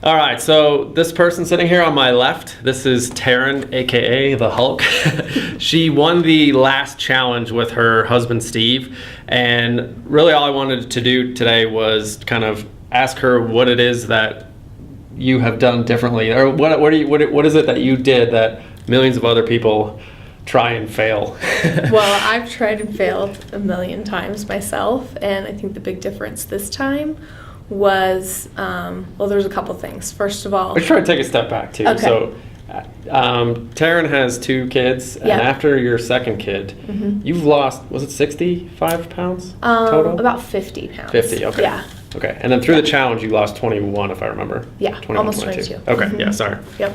All right, so this person sitting here on my left, this is Tarryn, aka the Hulk. She won the last challenge with her husband Steve, and really all I wanted to do today was kind of ask her what it is that you have done differently, or what is it that you did that millions of other people try and fail? Well, I've tried and failed a million times myself, and I think the big difference this time was, there's a couple things. First of all, Let's try to take a step back too. Okay. So, Tarryn has 2 kids, and after your second kid, you've lost, was it 65 pounds total? About 50 pounds. 50, okay. Yeah. Okay, and then through the challenge, you lost 21, if I remember. Yeah, 21, almost 22. 22. Okay, yeah, sorry. Yep.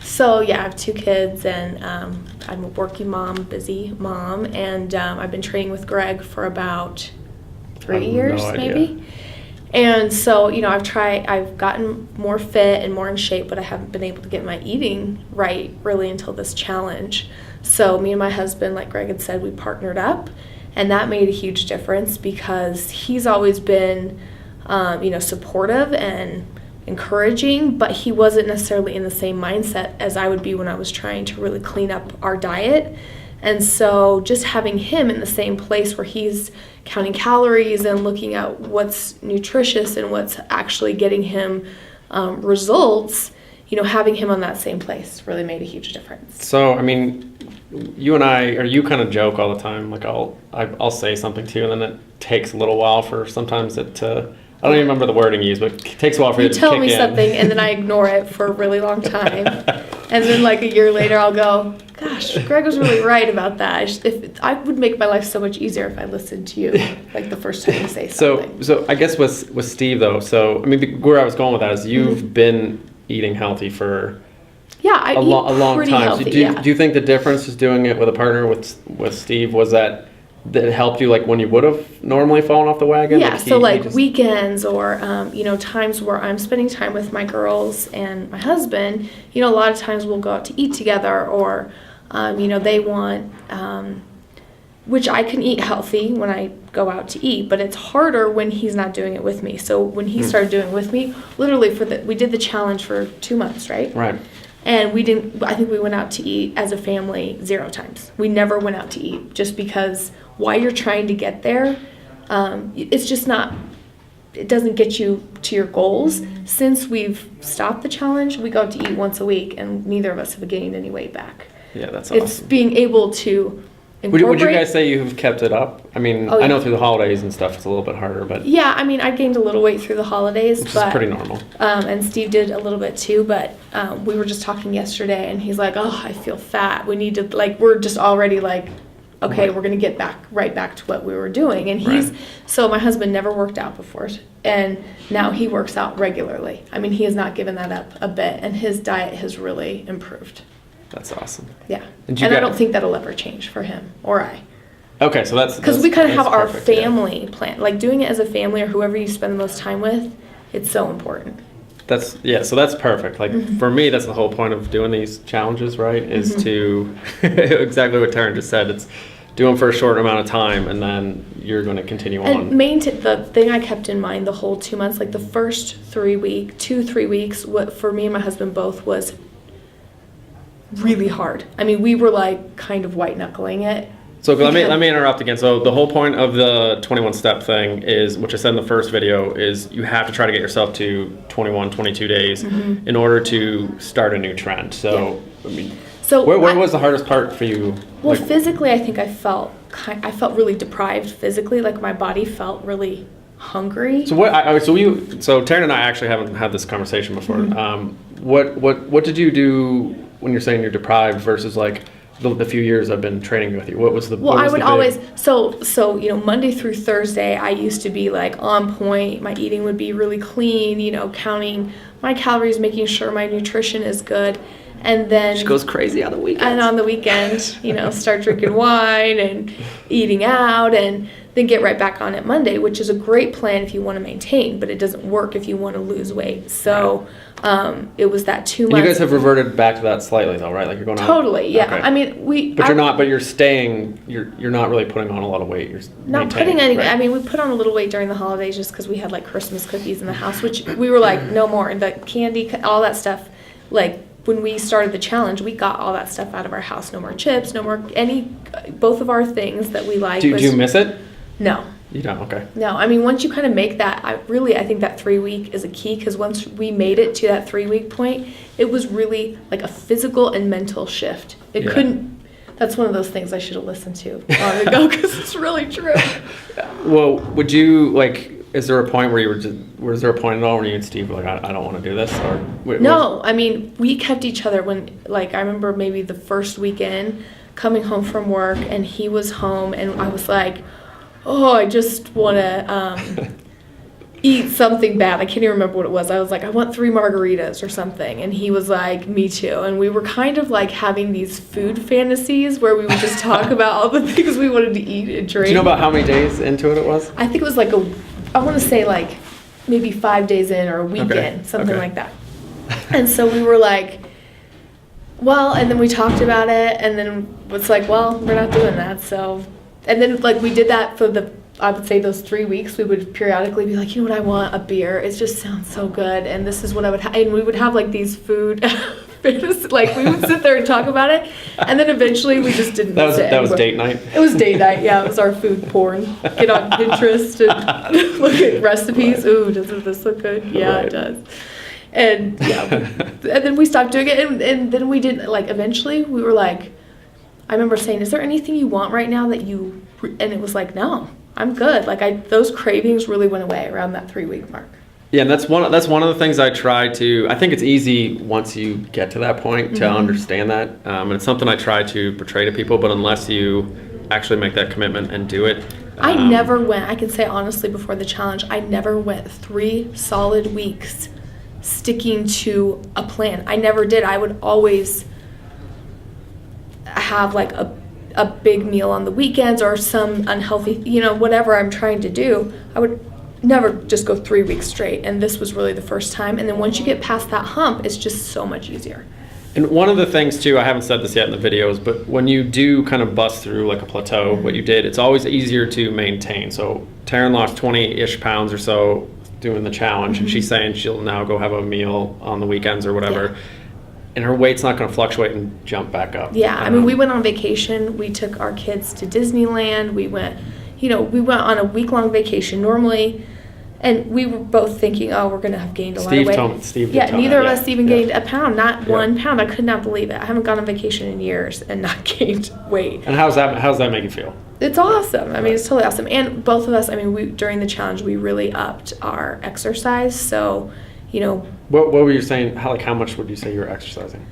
So yeah, I have 2 kids, and I'm a working mom, busy mom, and I've been training with Greg for about 3 years, maybe. And so, I've gotten more fit and more in shape, but I haven't been able to get my eating right really until this challenge. So me and my husband, like Greg had said, we partnered up, and that made a huge difference because he's always been, supportive and encouraging, but he wasn't necessarily in the same mindset as I would be when I was trying to really clean up our diet. And so just having him in the same place where he's counting calories and looking at what's nutritious and what's actually getting him results, having him on that same place really made a huge difference. So, I mean, you kind of joke all the time. Like I'll say something to you, and then it takes a little while for sometimes it to, I don't even remember the wording you used, but it takes a while for you to kick in. You tell me something, and then I ignore it for a really long time. And then like a year later, I'll go, gosh, Greg was really right about that. I would make my life so much easier if I listened to you like the first time you say something. So I guess with Steve though, so I mean, where I was going with that is you've been eating healthy for a long time. Healthy, Do you think the difference is doing it with a partner with Steve was that it helped you like when you would have normally fallen off the wagon? Yeah, weekends or times where I'm spending time with my girls and my husband, a lot of times we'll go out to eat together, or they want, which I can eat healthy when I go out to eat, but it's harder when he's not doing it with me. So when he started doing it with me, literally we did the challenge for 2 months, right? Right. And I think we went out to eat as a family 0 times. We never went out to eat just because while you're trying to get there, it's just not, it doesn't get you to your goals. Since we've stopped the challenge, we go out to eat once a week, and neither of us have gained any weight back. Yeah, that's awesome. It's being able to incorporate. Would you guys say you've kept it up? I mean, I know through the holidays and stuff it's a little bit harder, but... Yeah, I mean, I gained a little weight through the holidays. Which is pretty normal. And Steve did a little bit too, but we were just talking yesterday, and he's like, oh, I feel fat. We need to, we're just already okay, we're going to get right back to what we were doing. And so my husband never worked out before, and now he works out regularly. I mean, he has not given that up a bit, and his diet has really improved. That's awesome. Yeah. And I don't think that'll ever change for him or I. Okay, so that's... Because we kind of have our family plan. Like, doing it as a family or whoever you spend the most time with, it's so important. So that's perfect. Like, for me, that's the whole point of doing these challenges, right? Is to, exactly what Tarryn just said, it's do them for a short amount of time, and then you're going to continue on. And the thing I kept in mind the whole 2 months, like the first 3 weeks, what for me and my husband both was really hard. I mean, we were kind of white knuckling it. So let me interrupt again. So the whole point of the 21 step thing is, which I said in the first video, is you have to try to get yourself to 21, 22 days in order to start a new trend. So, I mean, where was the hardest part for you? Well, physically, I think I felt really deprived physically. Like, my body felt really hungry. So so Tarryn and I actually haven't had this conversation before. What did you do when you're saying you're deprived versus the few years I've been training with you? What was the... Well, I would always... So Monday through Thursday, I used to be, on point. My eating would be really clean, counting my calories, making sure my nutrition is good. And then she goes crazy on the weekends. And on the weekend, you know, start drinking wine and eating out, and then get right back on it Monday, which is a great plan if you want to maintain, but it doesn't work if you want to lose weight. So it was that 2 months. You guys have reverted back to that slightly though, right? Like you're going on. Totally, yeah. Okay. I mean, But you're staying, you're not really putting on a lot of weight. You're not putting any, right? I mean, we put on a little weight during the holidays just because we had like Christmas cookies in the house, which we were like, no more. And the candy, all that stuff, like when we started the challenge, we got all that stuff out of our house. No more chips, no more both of our things that we like. Do you miss it? No. You don't? Okay. No, I mean, once you kind of make that, I think that 3 week is a key, because once we made it to that 3 week point, it was really like a physical and mental shift. That's one of those things I should have listened to long ago, because it's really true. Well, would you, like, is there a point where was there a point at all where you and Steve were like, I don't want to do this? Or No, I mean, we kept each other when, like, I remember maybe the first weekend coming home from work, and he was home, and I was like, oh, I just want to eat something bad. I can't even remember what it was. I was like, I want 3 margaritas or something. And he was like, me too. And we were kind of like having these food fantasies where we would just talk about all the things we wanted to eat and drink. Do you know about how many days into it was? I think it was like I want to say like maybe 5 days in or a weekend, something like that. And so we were like, well, and then we talked about it, and then it's like, well, we're not doing that, so. And then, like, we did that for I would say those 3 weeks. We would periodically be like, you know what, I want a beer. It just sounds so good. And this is what I would have. And we would have, like, these food fantasies. Like, we would sit there and talk about it. And then eventually we just didn't That was date night? It was date night, yeah. It was our food porn. Get on Pinterest and look at recipes. Ooh, doesn't this look good? Yeah, It does. And, yeah. And then we stopped doing it. And then we did, like, eventually we were like, I remember saying, is there anything you want right now that you, and it was like, no, I'm good. Like those cravings really went away around that 3 week mark. Yeah, and that's one of the things I try to, I think it's easy once you get to that point to understand that. And it's something I try to portray to people, but unless you actually make that commitment and do it. I never went, I can say honestly before the challenge, I never went 3 solid weeks sticking to a plan. I never did. I would always have like a big meal on the weekends or some unhealthy, you know, whatever I'm trying to do. I would never just go 3 weeks straight, and this was really the first time. And then once you get past that hump, it's just so much easier. And one of the things too, I haven't said this yet in the videos, but when you do kind of bust through like a plateau, what you did, it's always easier to maintain. So Tarryn lost 20-ish pounds or so doing the challenge, and she's saying she'll now go have a meal on the weekends or whatever. Yeah. And her weight's not going to fluctuate and jump back up. Yeah, I mean, we went on vacation. We took our kids to Disneyland. We went on a week-long vacation normally, and we were both thinking, oh, we're going to have gained a lot of weight. Steve yeah, neither of us even gained a pound, not 1 pound. I could not believe it. I haven't gone on vacation in years and not gained weight. And how's that make you feel? It's awesome. I mean, it's totally awesome. And both of us, I mean, during the challenge, we really upped our exercise. So, you know. What were you saying? How much would you say you were exercising?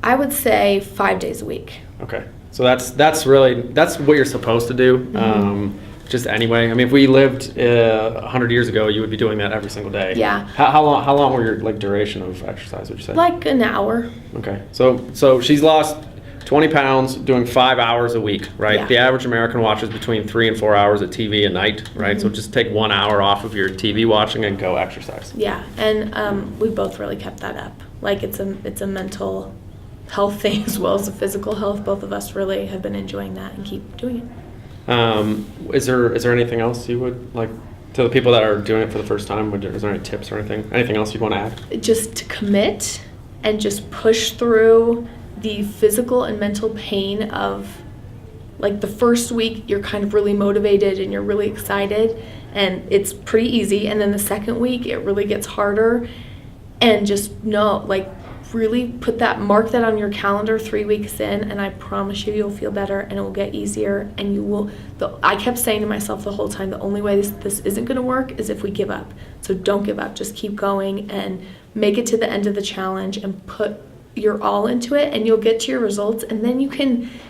I would say 5 days a week. Okay. So that's what you're supposed to do. Just anyway. I mean, if we lived 100 years ago, you would be doing that every single day. Yeah. How long were your like duration of exercise, would you say? Like an hour. Okay. So she's lost 20 pounds doing 5 hours a week, right? Yeah. The average American watches between 3 and 4 hours of TV a night, right? So just take 1 hour off of your TV watching and go exercise. Yeah, and we both really kept that up. Like it's a mental health thing as well as a physical health. Both of us really have been enjoying that and keep doing it. Is there anything else you would like to the people that are doing it for the first time? Is there any tips or anything else you'd want to add? Just to commit and just push through the physical and mental pain of, like, the first week you're kind of really motivated and you're really excited and it's pretty easy, and then the second week it really gets harder, and just really mark that on your calendar 3 weeks in, and I promise you'll feel better and it will get easier, and you will. I kept saying to myself the whole time, the only way this isn't going to work is if we give up. So don't give up. Just keep going and make it to the end of the challenge and put your all into it, and you'll get to your results, and then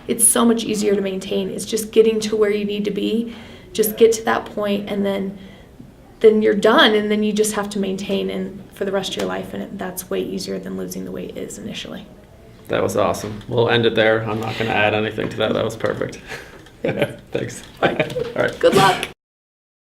it's so much easier to maintain. It's just getting to where you need to be. Just get to that point, and then you're done, and then you just have to maintain and for the rest of your life, and that's way easier than losing the weight is initially. That was awesome. We'll end it there. I'm not going to add anything to that. That was perfect. Thanks. Bye. All right. Good luck.